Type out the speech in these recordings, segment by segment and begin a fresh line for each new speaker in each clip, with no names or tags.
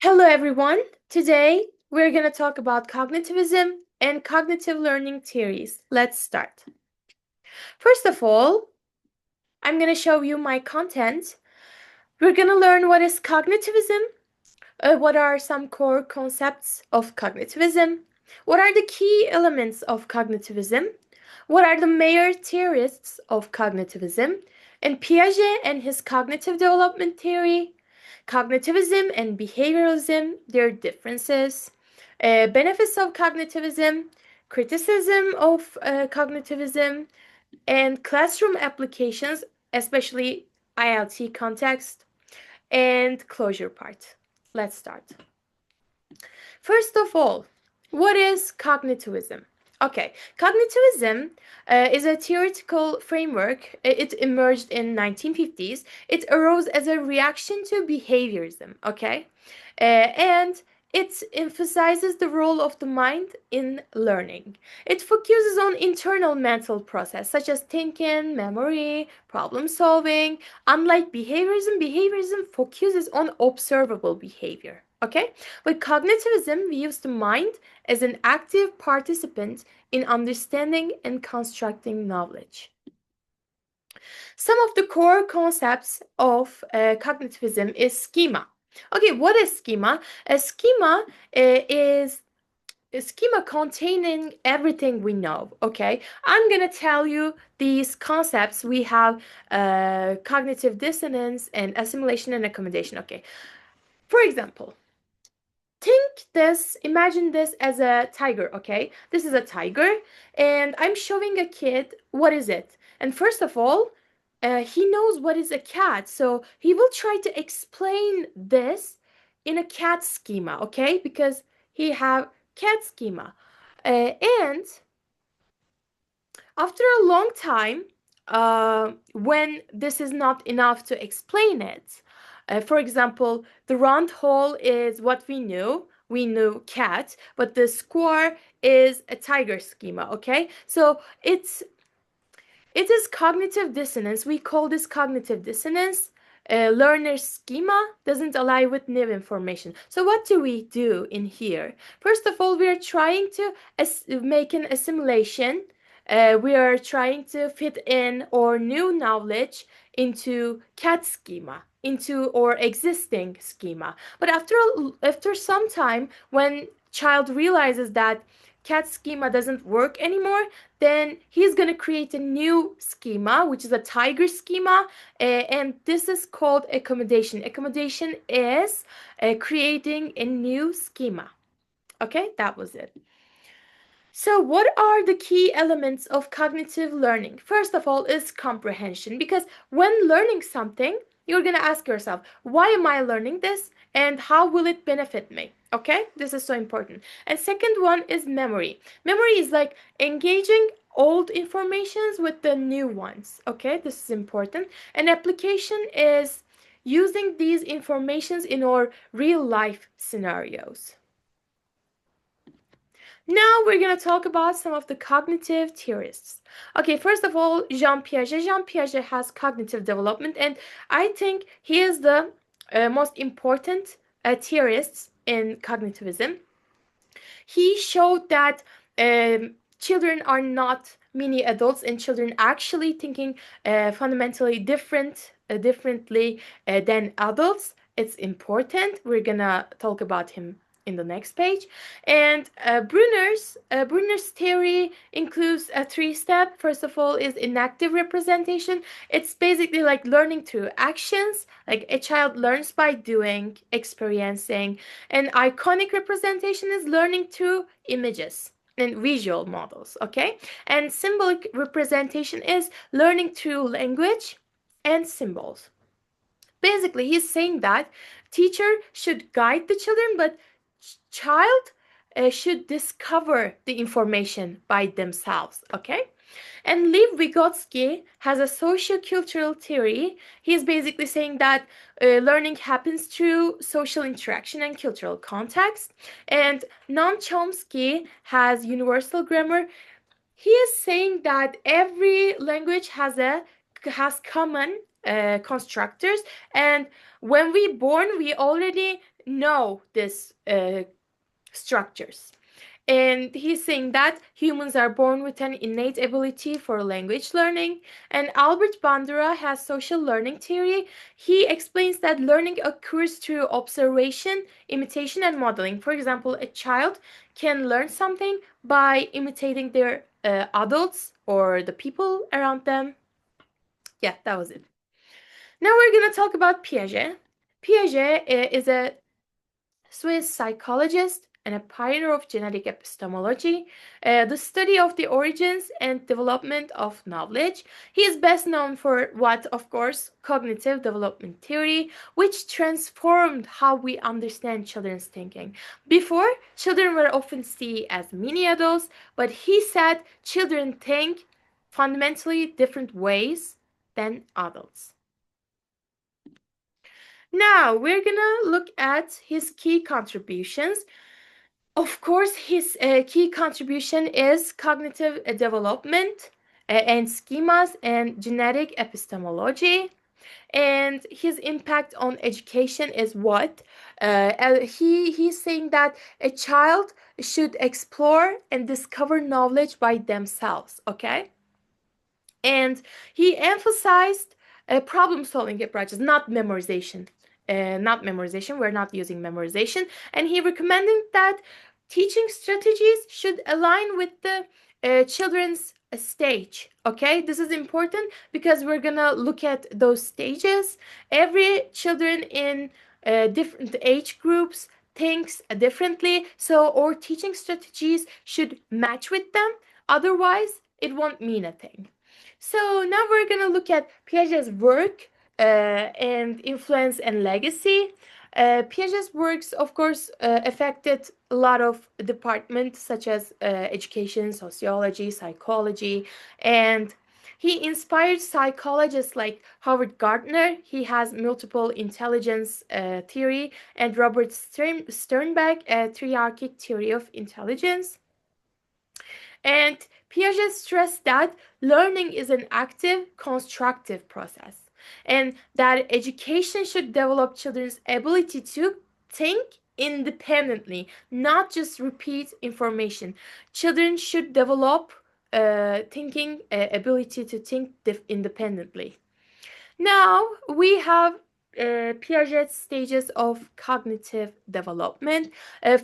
Hello, everyone. Today, we're going to talk about cognitivism and cognitive learning theories. Let's start. First of all, I'm going to show you my content. We're going to learn what is cognitivism, what are some core concepts of cognitivism, what are the key elements of cognitivism, what are the major theorists of cognitivism, and Piaget and his cognitive development theory, cognitivism and behavioralism, their differences, benefits of cognitivism, criticism of cognitivism, and classroom applications, especially ILT context, and closure part. Let's start. First of all, what is cognitivism? Okay, cognitivism is a theoretical framework. It emerged in 1950s. It arose as a reaction to behaviorism, okay? And it emphasizes the role of the mind in learning. It focuses on internal mental process such as thinking, memory, problem solving. Unlike behaviorism focuses on observable behavior. Okay? But cognitivism views the mind as an active participant in understanding and constructing knowledge. Some of the core concepts of cognitivism is schema. Okay, what is schema? A schema is a schema containing everything we know. Okay, I'm gonna tell you these concepts. We have cognitive dissonance and assimilation and accommodation. Okay, for example, imagine this as a tiger, okay? This is a tiger, and I'm showing a kid what is it. And first of all, he knows what is a cat, so he will try to explain this in a cat schema, okay? Because he have cat schema. And after a long time, when this is not enough to explain it, for example, the round hole is what we knew. We knew cat, but the square is a tiger schema, okay? So it is cognitive dissonance. We call this cognitive dissonance. Learner's schema doesn't align with new information. So what do we do in here? First of all, we are trying to make an assimilation. We are trying to fit in our new knowledge into cat schema, into our existing schema. But after some time, when child realizes that cat schema doesn't work anymore, then he's going to create a new schema, which is a tiger schema, and this is called accommodation. Accommodation is creating a new schema. Okay, that was it. So, what are the key elements of cognitive learning? First of all, is comprehension, because when learning something, you're going to ask yourself, why am I learning this and how will it benefit me? Okay, this is so important. And second one is memory. Memory is like engaging old informations with the new ones. Okay, this is important. And application is using these informations in our real life scenarios. Now we're going to talk about some of the cognitive theorists. Okay, first of all, Jean Piaget. Jean Piaget has cognitive development, and I think he is the most important theorist in cognitivism. He showed that children are not mini adults, and children actually thinking fundamentally differently than adults. It's important. We're gonna talk about him in the next page. And Brunner's theory includes a three-step. First of all, is inactive representation. It's basically like learning through actions. Like a child learns by doing, experiencing. And iconic representation is learning through images and visual models. Okay, and symbolic representation is learning through language and symbols. Basically, he's saying that teacher should guide the children, but child should discover the information by themselves. Okay, and Lev Vygotsky has a sociocultural theory. He's basically saying that learning happens through social interaction and cultural context. And Noam Chomsky has universal grammar. He is saying that every language has common constructors, and when we born, we already know this structures. And he's saying that humans are born with an innate ability for language learning. And Albert Bandura has social learning theory. He explains that learning occurs through observation, imitation, and modeling. For example, a child can learn something by imitating their adults or the people around them. Yeah, that was it. Now we're going to talk about Piaget. Piaget is a Swiss psychologist and a pioneer of genetic epistemology, the study of the origins and development of knowledge. He is best known for what, of course, cognitive development theory, which transformed how we understand children's thinking. Before, children were often seen as mini adults, but he said children think fundamentally different ways than adults. Now we're gonna look at his key contributions. Of course, his key contribution is cognitive development and schemas and genetic epistemology. And his impact on education is what? He's saying that a child should explore and discover knowledge by themselves, okay? And he emphasized problem-solving approaches, not memorization. Not memorization. We're not using memorization. And he recommended that teaching strategies should align with the children's stage. Okay, this is important because we're gonna look at those stages. Every children in different age groups thinks differently, so our teaching strategies should match with them. Otherwise, it won't mean a thing. So now we're going to look at Piaget's work and influence and legacy. Piaget's works, of course, affected a lot of departments such as education, sociology, psychology, and he inspired psychologists like Howard Gardner. He has multiple intelligence theory, and Robert Sternberg, a triarchic theory of intelligence. And Piaget stressed that learning is an active, constructive process, and that education should develop children's ability to think independently, not just repeat information. Children should develop thinking ability to think independently. Now we have Piaget's stages of cognitive development.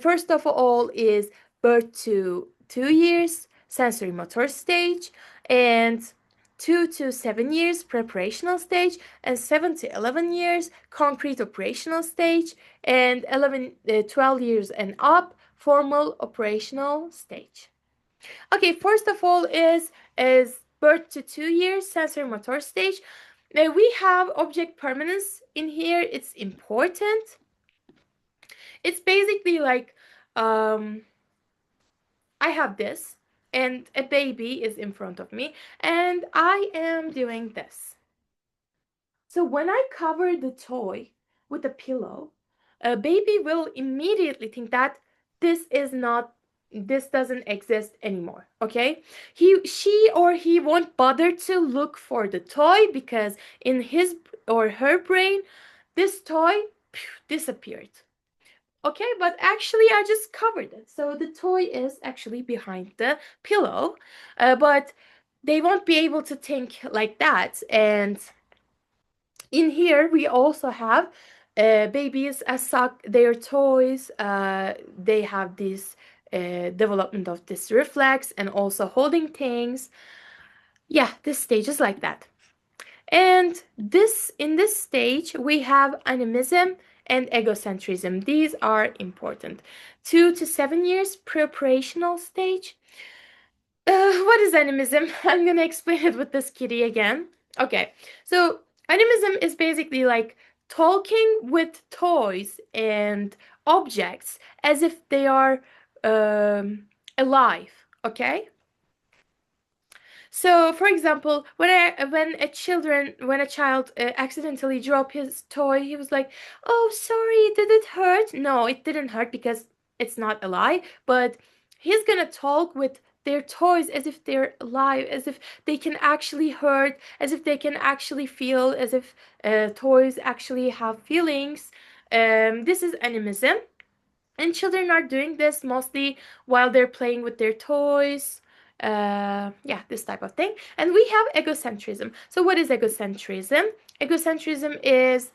First of all is birth to 2 years, sensory motor stage, and 2 to 7 years, preparational stage, and 7 to 11 years, concrete operational stage, and 12 years and up, formal operational stage. Okay, first of all is birth to 2 years, sensory motor stage. Now we have object permanence in here. It's important. It's basically like I have this and a baby is in front of me and I am doing this. So when I cover the toy with a pillow, a baby will immediately think that this is not this doesn't exist anymore, okay? She or he won't bother to look for the toy because in his or her brain this toy disappeared. Okay, but actually I just covered it. So the toy is actually behind the pillow, but they won't be able to think like that. And in here we also have babies suck their toys. They have this development of this reflex and also holding things. Yeah, this stage is like that. And in this stage we have animism and egocentrism. These are important. 2 to 7 years, preparational stage. What is animism? I'm gonna explain it with this kitty again. Okay, so animism is basically like talking with toys and objects as if they are alive. Okay. So, for example, when a child accidentally dropped his toy, he was like, "Oh, sorry, did it hurt?" No, it didn't hurt because it's not alive. But he's gonna talk with their toys as if they're alive, as if they can actually hurt, as if they can actually feel, as if toys actually have feelings. This is animism. And children are doing this mostly while they're playing with their toys. Yeah, this type of thing. And we have egocentrism. So what is egocentrism? Egocentrism is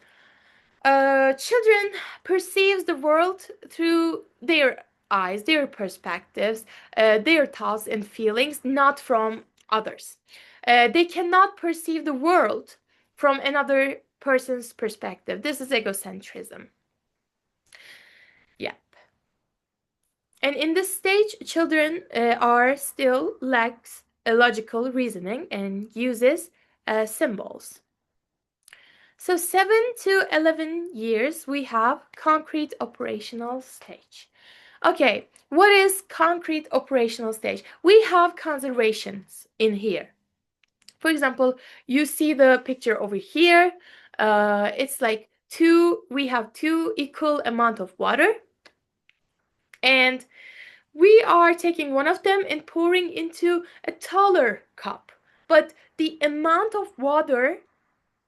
children perceives the world through their eyes, their perspectives, their thoughts and feelings, not from others. They cannot perceive the world from another person's perspective. This is egocentrism. Yeah. And in this stage, children are still lacks logical reasoning and uses symbols. So 7 to 11 years, we have concrete operational stage. Okay, what is concrete operational stage? We have conservations in here. For example, you see the picture over here. It's like we have two equal amount of water. And we are taking one of them and pouring into a taller cup. But the amount of water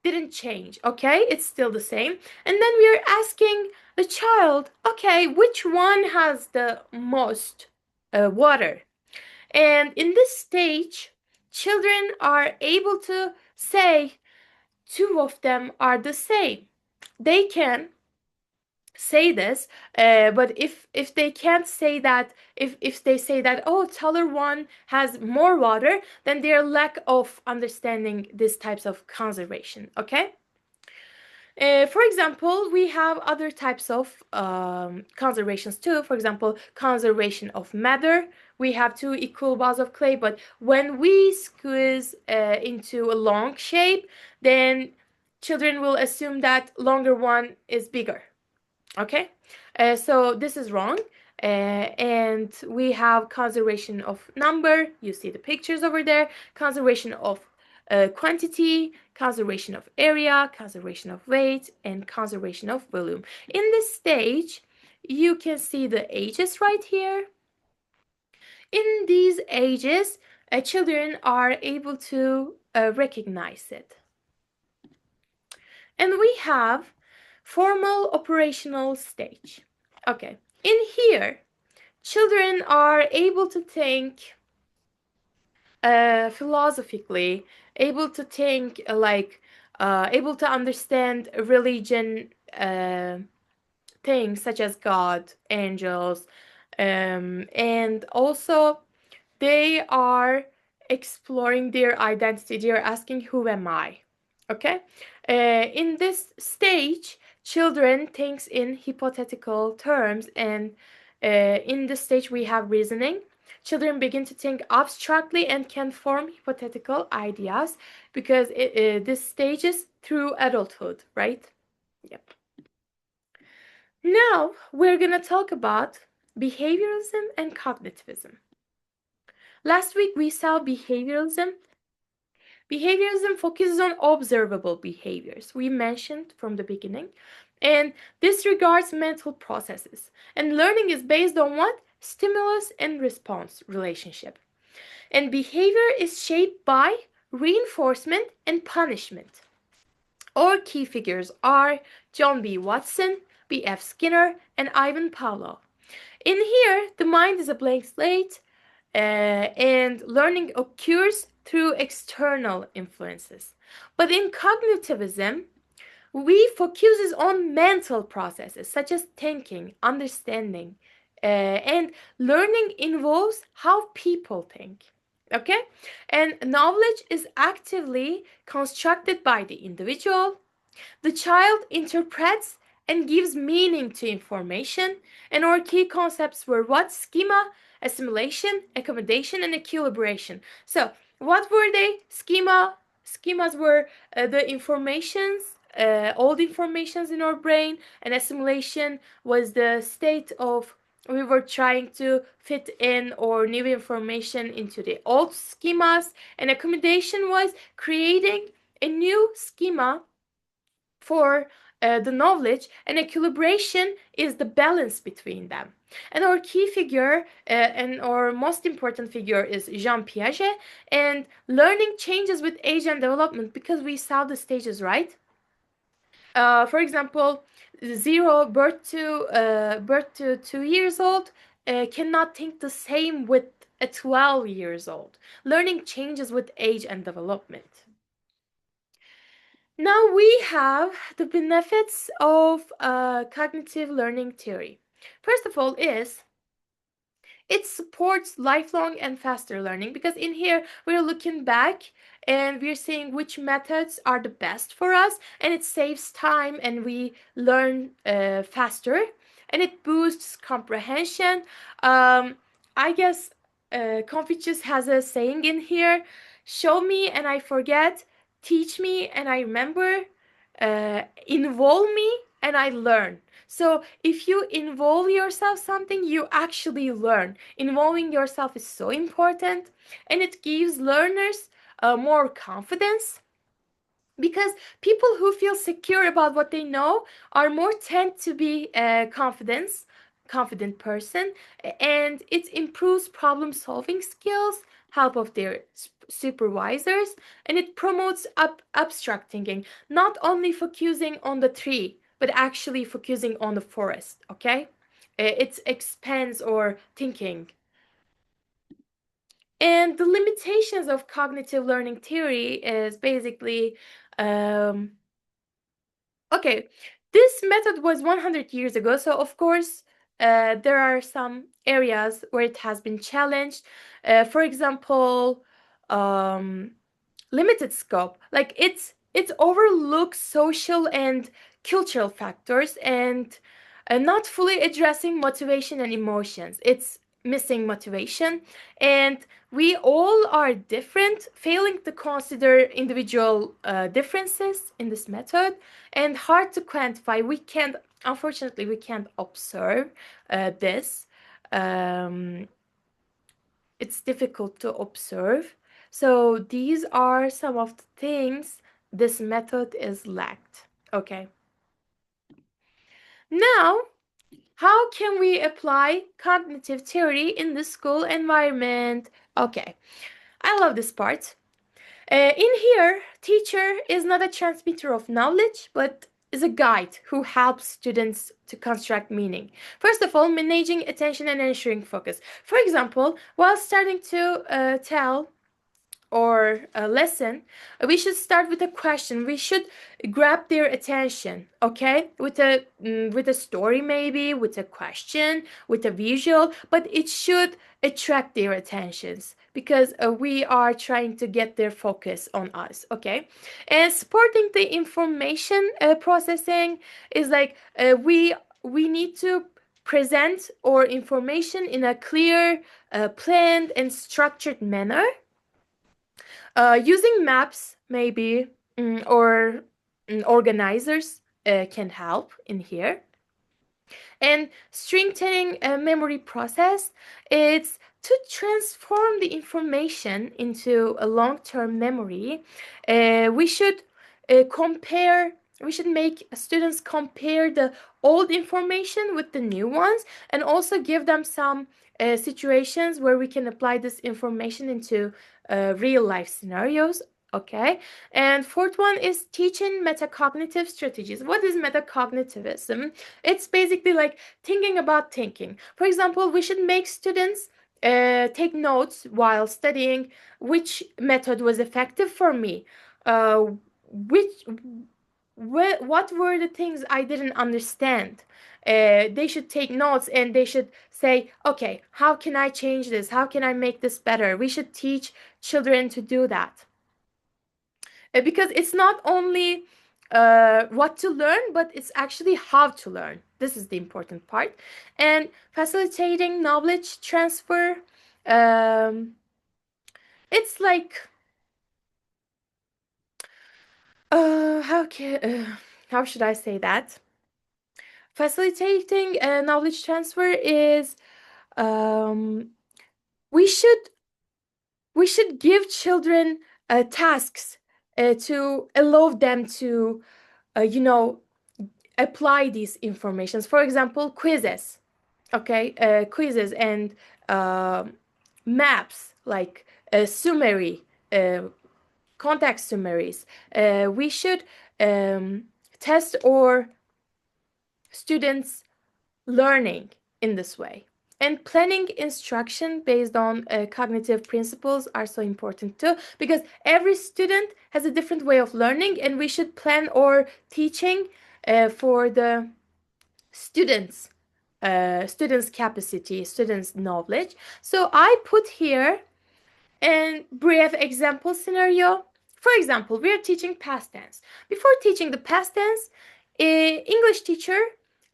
didn't change, okay? It's still the same. And then we are asking the child, okay, which one has the most water? And in this stage, children are able to say two of them are the same. They can say this, but if they can't say that, if they say that, oh, taller one has more water, then they're lack of understanding these types of conservation, okay? For example, we have other types of conservations too. For example, conservation of matter. We have two equal balls of clay, but when we squeeze into a long shape, then children will assume that longer one is bigger. Okay, so this is wrong. And we have conservation of number. You see the pictures over there. Conservation of quantity, conservation of area, conservation of weight, and conservation of volume. In this stage, you can see the ages right here. In these ages, children are able to recognize it. And we have formal operational stage. Okay, in here, children are able to think philosophically, able to think able to understand religion things such as God, angels, and also they are exploring their identity. They are asking, who am I? Okay. In this stage, children thinks in hypothetical terms, and in this stage we have reasoning. Children begin to think abstractly and can form hypothetical ideas because this stage is through adulthood, right? Yep. Now we're gonna talk about behavioralism and cognitivism. Last week we saw behavioralism. Behavioralism focuses on observable behaviors, we mentioned from the beginning, and this regards mental processes. And learning is based on what? Stimulus and response relationship. And behavior is shaped by reinforcement and punishment. Our key figures are John B. Watson, B.F. Skinner, and Ivan Pavlov. In here, the mind is a blank slate, and learning occurs through external influences. But in cognitivism, we focuses on mental processes such as thinking, understanding, and learning involves how people think. Okay? And knowledge is actively constructed by the individual. The child interprets and gives meaning to information, and our key concepts were what? Schema, assimilation, accommodation, and equilibration. So, what were they? Schemas were the informations, old informations in our brain, and assimilation was the state of we were trying to fit in or new information into the old schemas, and accommodation was creating a new schema for the knowledge, and equilibration is the balance between them. And our key figure and our most important figure is Jean Piaget. And learning changes with age and development because we saw the stages, right? For example, zero birth to 2 years old cannot think the same with a 12 years old. Learning changes with age and development. Now we have the benefits of cognitive learning theory. First of all, is it supports lifelong and faster learning because in here we're looking back and we're seeing which methods are the best for us, and it saves time and we learn faster, and it boosts comprehension. I guess Confucius has a saying in here: show me and I forget, teach me and I remember, involve me and I learn. So if you involve yourself something, you actually learn. Involving yourself is so important, and it gives learners more confidence because people who feel secure about what they know are more tend to be confident person, and it improves problem solving skills, help of their supervisors, and it promotes abstract thinking, not only focusing on the tree but actually focusing on the forest. Okay, it expands our thinking. And the limitations of cognitive learning theory is basically um, okay, this method was 100 years ago, so of course, there are some areas where it has been challenged. For example, um, limited scope. Like it overlooks social and cultural factors and not fully addressing motivation and emotions. It's missing motivation, and we all are different, failing to consider individual differences in this method, and hard to quantify. We can't, unfortunately, we can't observe this. Um, it's difficult to observe. So these are some of the things this method is lacked. Okay. Now, how can we apply cognitive theory in the school environment? Okay, I love this part. In here, teacher is not a transmitter of knowledge, but is a guide who helps students to construct meaning. First of all, managing attention and ensuring focus. For example, while starting to tell or a lesson, we should start with a question. We should grab their attention, okay? With a story, maybe with a question, with a visual, but it should attract their attentions because we are trying to get their focus on us, okay? And supporting the information processing is like we need to present our information in a clear, planned, and structured manner. Using maps, maybe, or organizers can help in here. And strengthening a memory process, it's to transform the information into a long-term memory. We should compare. We should make students compare the old information with the new ones, and also give them some situations where we can apply this information into real life scenarios. Okay. And fourth one is teaching metacognitive strategies. What is metacognitivism? It's basically like thinking about thinking. For example, we should make students take notes while studying which method was effective for me, which what were the things I didn't understand. They should take notes and they should say, okay, how can I change this? How can I make this better? We should teach children to do that. Because it's not only what to learn, but it's actually how to learn. This is the important part. And facilitating knowledge transfer. Um, it's like how should I say that? Facilitating knowledge transfer is um, we should we should give children tasks to allow them to you know apply these informations. For example, quizzes, okay, quizzes and maps like summary, context summaries. We should test our students' learning in this way. And planning instruction based on cognitive principles are so important too, because every student has a different way of learning, and we should plan our teaching for the students, students' capacity, students' knowledge. So I put here a brief example scenario. For example, we are teaching past tense. Before teaching the past tense, English teacher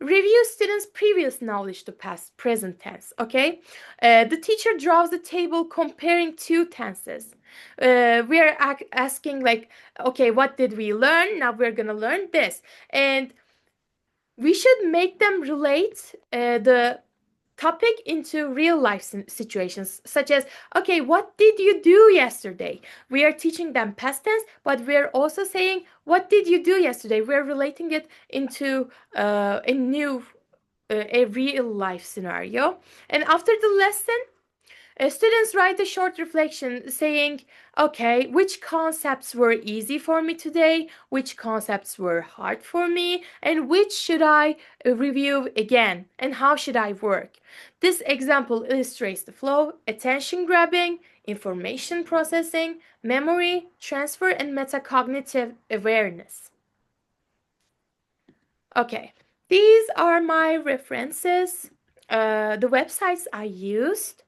reviews students' previous knowledge to past present tense. Okay, the teacher draws a table comparing two tenses. We are asking like, okay, what did we learn? Now we're gonna learn this, and we should make them relate the topic into real life situations, such as, okay, what did you do yesterday? We are teaching them past tense, but we're also saying, what did you do yesterday? We're relating it into a real life scenario. And after the lesson, students write a short reflection saying, okay, which concepts were easy for me today, which concepts were hard for me, and which should I review again, and how should I work? This example illustrates the flow, attention grabbing, information processing, memory, transfer, and metacognitive awareness. Okay, these are my references, the websites I used.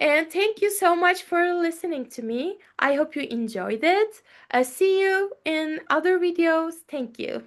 And thank you so much for listening to me. I hope you enjoyed it. See you in other videos. Thank you.